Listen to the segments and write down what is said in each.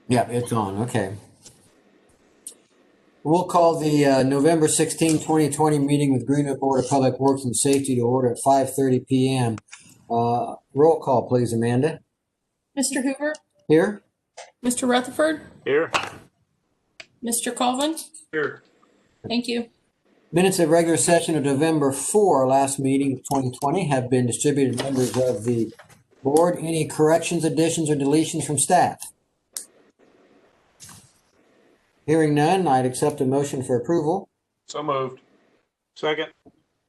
Yeah, it's on. Okay. We'll call the November 16, 2020 meeting with Greenwood Board of Public Works and Safety to order at 5:30 p.m. Roll call, please, Amanda. Mr. Hoover, Here? Mr. Rutherford, Here. Mr. Colvin. Here. Thank you. Minutes of regular session of November 4, last meeting of 2020, have been distributed to members of the board. Any corrections, additions, or deletions from staff? Hearing none, I'd accept a motion for approval. So moved. Second.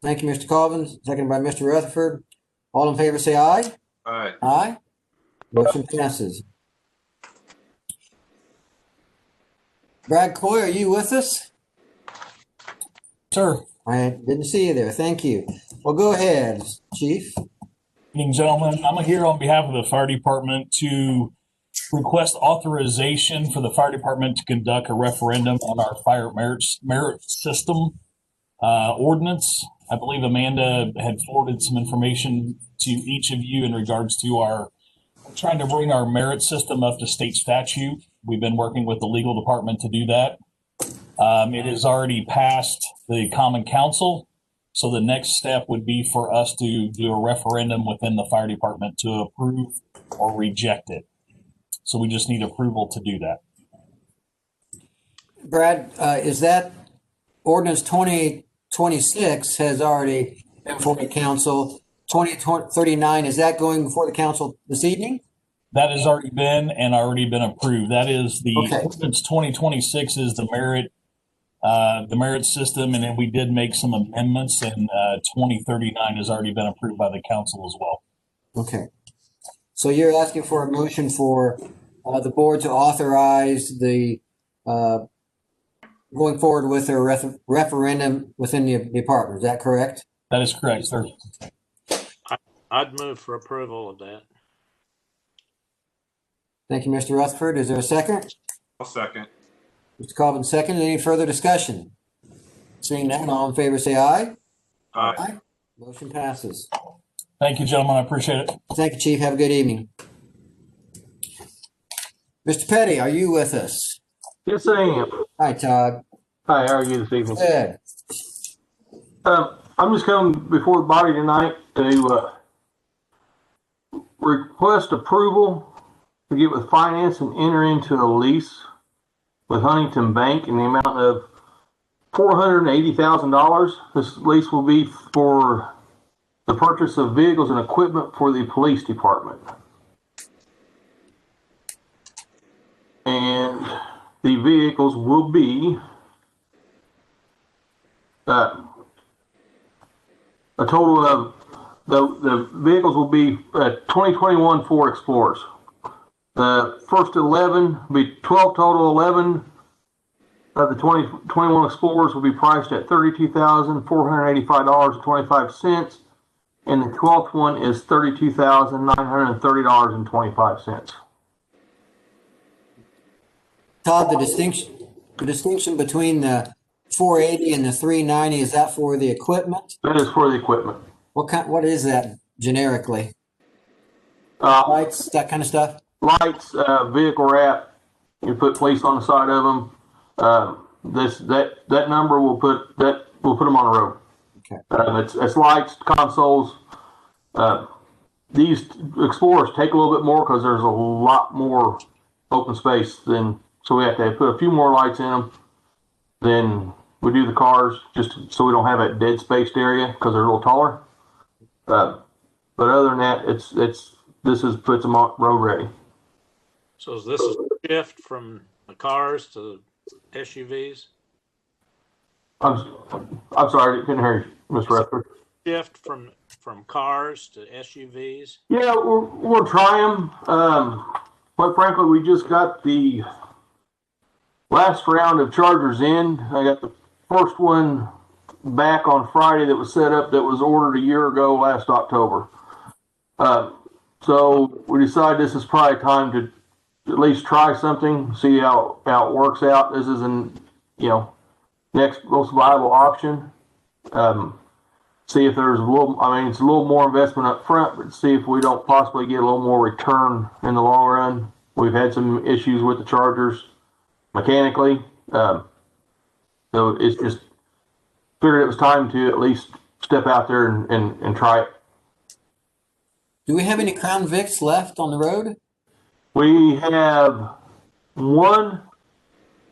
Thank you, Mr. Colvin. Seconded by Mr. Rutherford. All in favor say aye. Aye. Aye. Motion passes. Brad Coy, are you with us? Sir. I didn't see you there. Thank you. Well, go ahead, Chief. Evening, gentlemen. I'm here on behalf of the fire department to request authorization for the fire department to conduct a referendum on our fire merit system ordinance. I believe Amanda had forwarded some information to each of you in regards to our trying to bring our merit system up to state statute. We've been working with the legal department to do that. It has already passed the Common Council. So the next step would be for us to do a referendum within the fire department to approve or reject it. So we just need approval to do that. Brad, is that ordinance 2026 has already been before the council? 2039, is that going before the council this evening? That has already been and already been approved. That is the Okay. ordinance 2026 is the merit system, and then we did make some amendments, and 2039 has already been approved by the council as well. Okay. So you're asking for a motion for the board to authorize the going forward with a referendum within the department. Is that correct? That is correct, sir. I'd move for approval of that. Thank you, Mr. Rutherford. Is there a second? I'll second. Mr. Colvin, second. Any further discussion? Seeing none, all in favor say aye. Aye. Motion passes. Thank you, gentlemen. I appreciate it. Thank you, Chief. Have a good evening. Mr. Petty, are you with us? Yes, I am. Hi, Todd. Hi, how are you this evening? Good. I'm just coming before the body tonight to request approval to get with finance and enter into a lease with Huntington Bank in the amount of $480,000. This lease will be for the purchase of vehicles and equipment for the police department. And the vehicles will be a total of the vehicles will be 2021 Ford Explorers. The first 11 will be 12 total. 11 of the 2021 Explorers will be priced at $32,485.25, and the 12th one is $32,930.25. Todd, the distinction between the 480 and the 390, is that for the equipment? That is for the equipment. What is that generically? Lights, that kind of stuff? Lights, vehicle wrap. You put police on the side of them. That number will put them on the road. Okay. It's lights, consoles. These Explorers take a little bit more because there's a lot more open space so we have to put a few more lights in them. Then we do the cars just so we don't have that dead spaced area because they're a little taller. But other than that, this puts them on road ready. So is this a shift from the cars to SUVs? I'm sorry, I couldn't hear you, Mr. Rutherford. Shift from cars to SUVs? Yeah, we'll try them. Quite frankly, we just got the last round of Chargers in. I got the first one back on Friday that was set up that was ordered a year ago last October. So we decided this is probably time to at least try something, see how it works out. This is next most viable option. See if there's it's a little more investment up front, but see if we don't possibly get a little more return in the long run. We've had some issues with the chargers mechanically. So it's just figured it was time to at least step out there and try it. Do we have any Crown Vics left on the road? We have one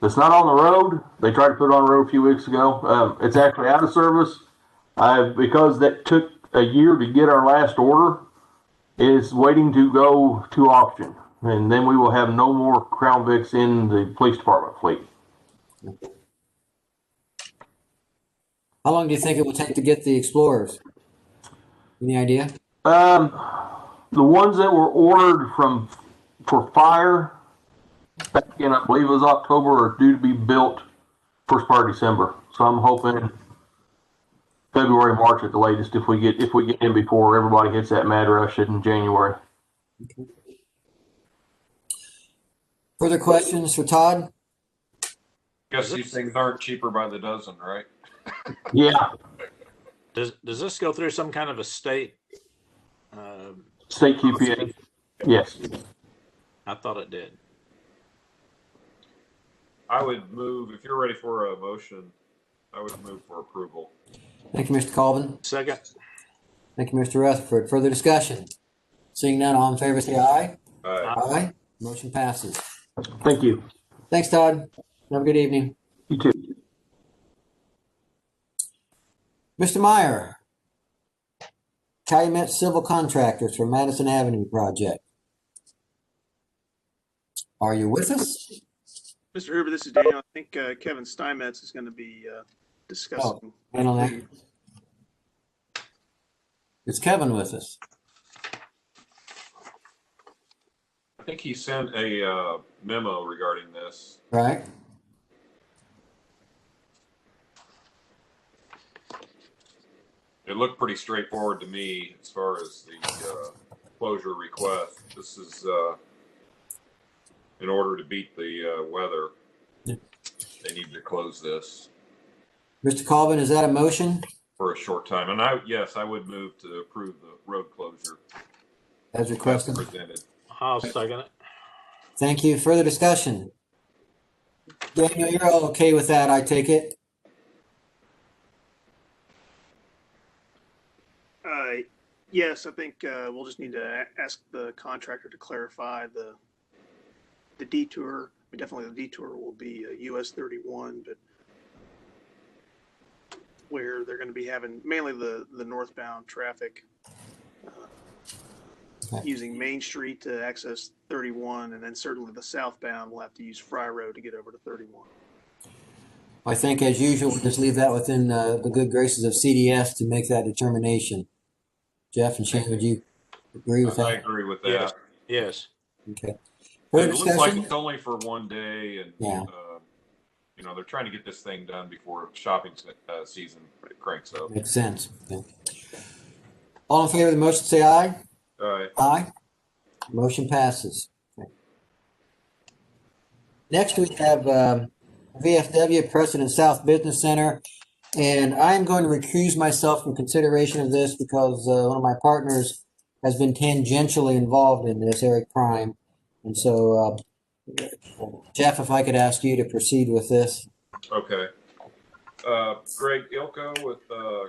that's not on the road. They tried to put it on the road a few weeks ago. It's actually out of service. Because that took a year to get our last order, it's waiting to go to auction. And then we will have no more Crown Vics in the police department fleet. How long do you think it will take to get the Explorers? Any idea? The ones that were ordered for fire back in, I believe it was October, are due to be built first part of December. So I'm hoping February, March at the latest if we get in before everybody hits that mad rush in January. Okay. Further questions for Todd? Guess these things aren't cheaper by the dozen, right? Yeah, Does this go through some kind of a state? state QPA. Yes. I thought it did. I would move, if you're ready for a motion, I would move for approval. Thank you, Mr. Colvin. Second. Thank you, Mr. Rutherford. Further discussion? Seeing none, all in favor say aye. Aye. Motion passes. Thank you. Thanks, Todd. Have a good evening. You too. Mr. Meyer, Calumet Civil Contractors for Madison Avenue project. Are you with us? Mr. Hoover, this is Daniel. I think Kevin Steinmetz is going to be discussing. And on that, is Kevin with us? I think he sent a memo regarding this. Right. It looked pretty straightforward to me as far as the closure request. This is in order to beat the weather. Yeah. They need to close this Mr. Colvin, is that a motion for a short time. And yes, I would move to approve the road closure as as requested? presented. I'll second it. Thank you. Further discussion? Daniel, you're all okay with that, I take it? Yes, I think we'll just need to ask the contractor to clarify the detour. I mean, definitely the detour will be US 31, but where they're going to be having mainly the northbound traffic using Main Street to access 31, and then certainly the southbound will have to use Fry Road to get over to 31. I think, as usual, we'll just leave that within the good graces of CDS to make that determination. Jeff and Shane, would you agree with I that? agree with Yes. that. Yes. Okay. It Further looks like discussion? it's only for one day, and Yeah. you know, they're trying to get this thing done before shopping season cranks up. Makes sense. Okay. All in favor of the motion, say aye. All right. Aye. Motion passes. Okay. Next, we have VFW President South Business Center. And I am going to recuse myself from consideration of this because one of my partners has been tangentially involved in this, Eric Prime. And so, Jeff, if I could ask you to proceed with this. Okay. Greg Ilko with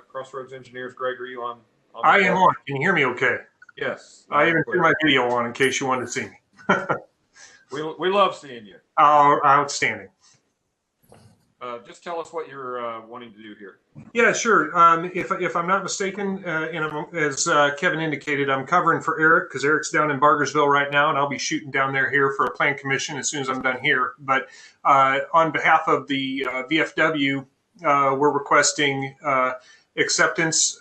Crossroads Engineers. Greg, are you on? I am on. Can you hear me okay? Yes. I even threw my video on in case you wanted to see me. We love seeing you. Oh, outstanding. Just tell us what you're wanting to do here. Yeah, sure. If I'm not mistaken, as Kevin indicated, I'm covering for Eric because Eric's down in Bargersville right now, and I'll be shooting down there here for a plan commission as soon as I'm done here. But on behalf of the VFW, we're requesting acceptance,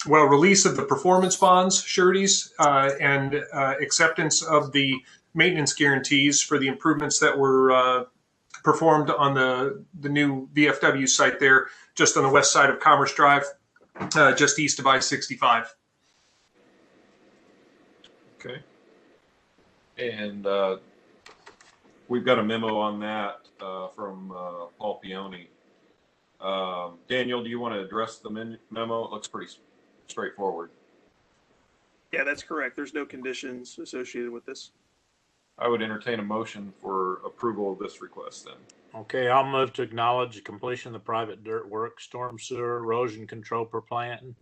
release of the performance bonds, sureties, and acceptance of the maintenance guarantees for the improvements that were performed on the new VFW site there, just on the west side of Commerce Drive, just east of I-65. Okay. And we've got a memo on that from Paul Pioni. Daniel, do you want to address the memo? It looks pretty straightforward. Yeah, that's correct. There's no conditions associated with this. I would entertain a motion for approval of this request then. Okay, I'll move to acknowledge the completion of the private dirt work, storm sewer, erosion control per plan,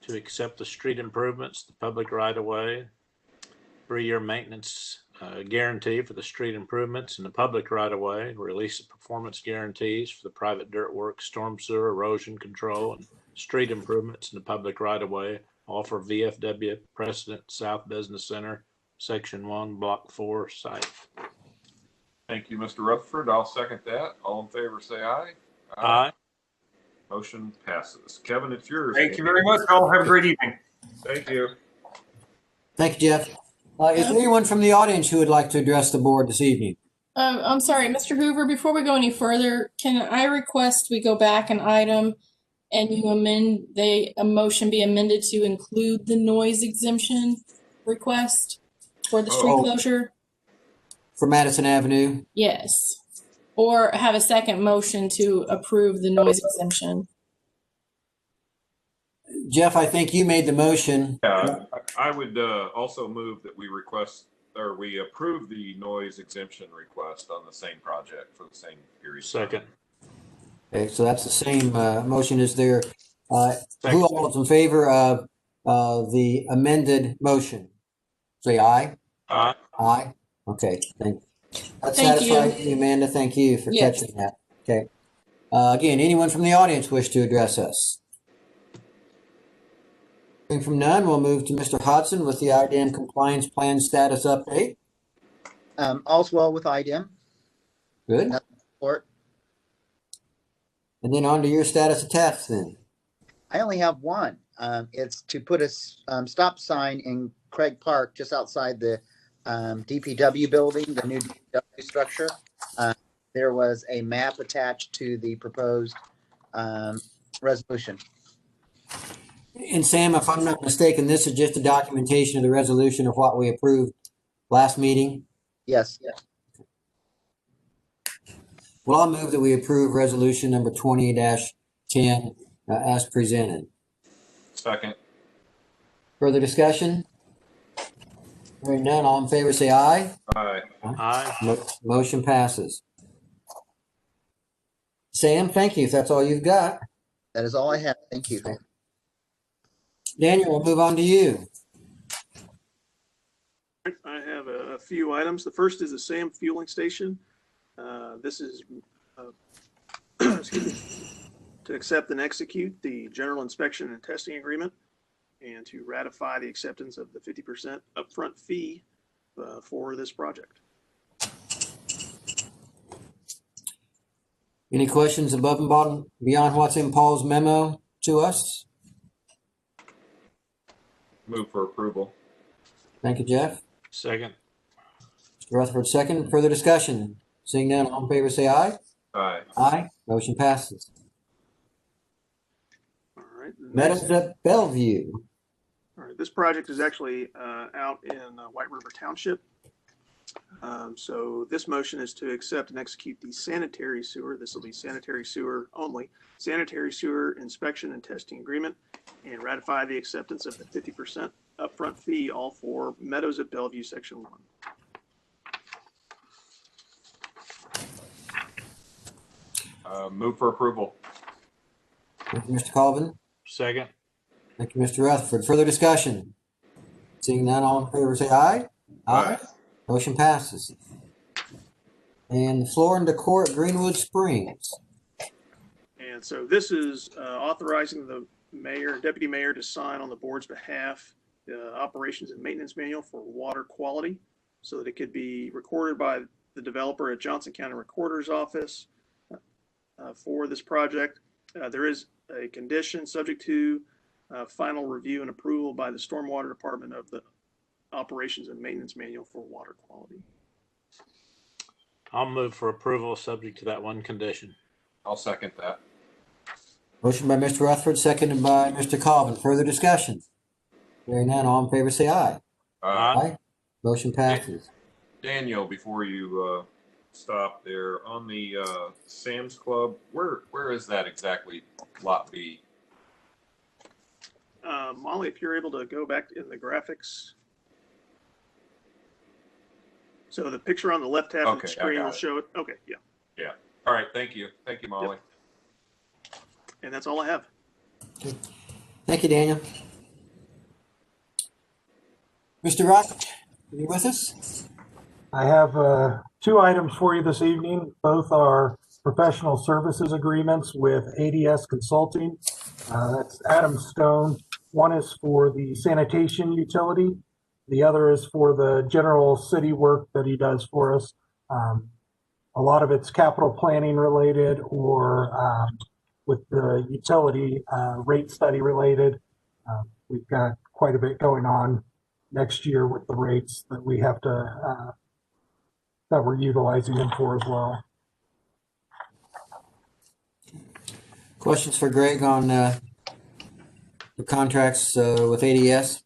to accept the street improvements, the public right-of-way, 3-year maintenance guarantee for the street improvements and the public right-of-way, release of performance guarantees for the private dirt work, storm sewer, erosion control, and street improvements in the public right-of-way, all for VFW Precedent South Business Center, Section 1, Block 4 site. Thank you, Mr. Rutherford. I'll second that. All in favor, say aye. Aye. Motion passes. Kevin, it's yours. Thank you very much, all. Have a great evening. Thank you. Thank you, Jeff. Is there anyone from the audience who would like to address the board this evening? I'm sorry, Mr. Hoover, before we go any further, can I request we go back an item and you amend a motion be amended to include the noise exemption request for the street closure? For Madison Avenue? Yes. Or have a second motion to approve the noise exemption. Jeff, I think you made the motion. Yeah, I would also move that we request or we approve the noise exemption request on the same project for the same period. Second. Okay, so that's the same motion. Is there, who all is in favor of the amended motion? Say aye. Aye. Aye. Okay, that Thank satisfies you, Amanda. Thank you for Yes. catching that. Okay. Again, anyone from the audience wish to address us? Hearing from none, we'll move to Mr. Hodson with the IDAM compliance plan status update. All's well with IDEM. Good. Report. And then on to your status attached then. I only have one. It's to put a stop sign in Craig Park, just outside the DPW building, the new DPW structure. There was a map attached to the proposed resolution. And Sam, if I'm not mistaken, this is just a documentation of the resolution of what we approved last meeting. Yes. Well, I'll move that we approve resolution number 20-10 as presented. Second. Further discussion? Hearing none, all in favor say aye. Aye. Aye. Motion passes. Sam, thank you. If that's all you've got. That is all I have. Thank you. Daniel, we'll move on to you. I have a few items. The first is the SAM fueling station. This is excuse me, to accept and execute the general inspection and testing agreement and to ratify the acceptance of the 50% upfront fee for this project. Any questions above and beyond what's in Paul's memo to us? Move for approval. Thank you, Jeff. Second. Mr. Rutherford, second. Further discussion? Seeing none, all in favor say aye. Aye. Aye. Motion passes. All right. Meadows at Bellevue. All right. This project is actually out in White River Township. So this motion is to accept and execute the sanitary sewer. This will be sanitary sewer only. Sanitary sewer inspection and testing agreement and ratify the acceptance of the 50% upfront fee, all for Meadows at Bellevue, Section 1. Move for approval. Thank you, Mr. Colvin. Second. Thank you, Mr. Rutherford. Further discussion? Seeing none, all in favor say aye. Aye. Motion passes. And the floor and decor at Greenwood Springs. And so this is authorizing the mayor, deputy mayor to sign on the board's behalf the operations and maintenance manual for water quality so that it could be recorded by the developer at Johnson County Recorder's Office for this project. There is a condition subject to final review and approval by the Stormwater Department of the operations and maintenance manual for water quality. I'll move for approval subject to that one condition. I'll second that. Motion by Mr. Rutherford, seconded by Mr. Colvin. Further discussion? Hearing none, all in favor say aye. Aye. Motion passes. Daniel, before you stop there, on the Sam's Club, where is that exactly, Lot B? Molly, if you're able to go back in the graphics. So the picture on the left half of the Okay, I screen got will it. show it. Okay, yeah. Yeah. All right. Thank you. Thank you, Molly. And that's all I have. Thank you, Daniel. Mr. Rock, are you with us? I have two items for you this evening. Both are professional services agreements with ADS Consulting. That's Adam Stone. One is for the sanitation utility. The other is for the general city work that he does for us. A lot of it's capital planning related or with the utility rate study related. We've got quite a bit going on next year with the rates that we have to that we're utilizing them for as well. Questions for Greg on the contracts with ADS?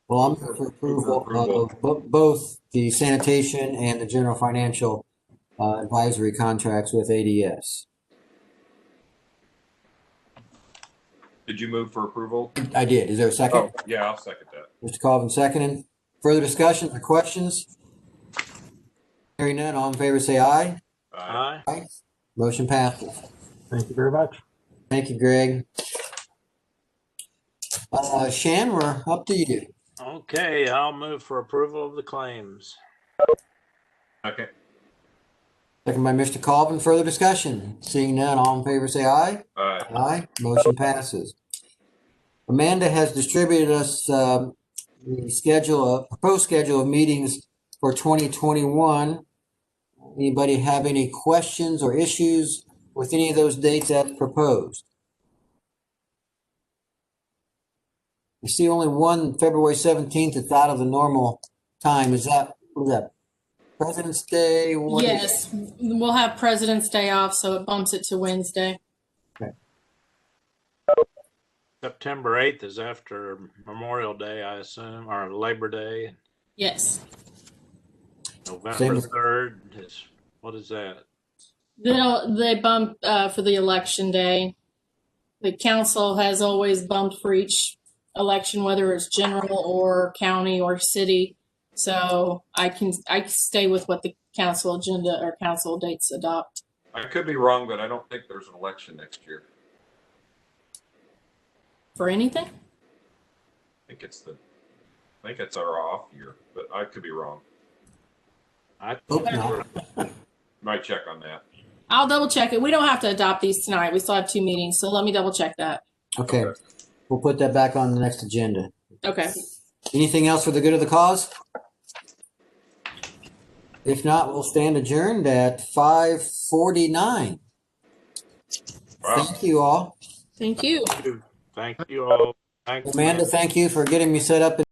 Well, I'm for approval of both the sanitation and the general financial advisory contracts with ADS. Did you move for approval? I did. Is there a second? Oh, yeah, I'll second that. Mr. Colvin seconded. Further discussion or questions? Hearing none, all in favor say aye. Aye. Aye. Motion passes. Thank you very much. Thank you, Greg. Shan, we're up to you. Okay, I'll move for approval of the claims. Okay. Second by Mr. Colvin. Further discussion? Seeing none, all in favor say aye. Aye. Aye. Motion passes. Amanda has distributed us the proposed schedule of meetings for 2021. Anybody have any questions or issues with any of those dates as proposed? I see only one February 17th that's out of the normal time. What is that? President's Day? What is Yes, we'll have President's Day off, so it bumps it to Wednesday. September 8th is after Memorial Day, I assume, or Labor Day. Yes. November 3rd is, what is that? They bump for the election day. The council has always bumped for each election, whether it's general or county or city. So I stay with what the council agenda or council dates adopt. I could be wrong, but I don't think there's an election next year. For anything? I think it's our off year, but I could be wrong. I Hope not. Might check on that. I'll double check it. We don't have to adopt these tonight. We still have 2 meetings, so let me double check that. Okay. We'll put that back on the next agenda. Okay. Anything else for the good of the cause? If not, we'll stand adjourned at 5:49. Wow. Thank you all. Thank you. Thank you all. Thanks, Amanda, thank you for getting me set up.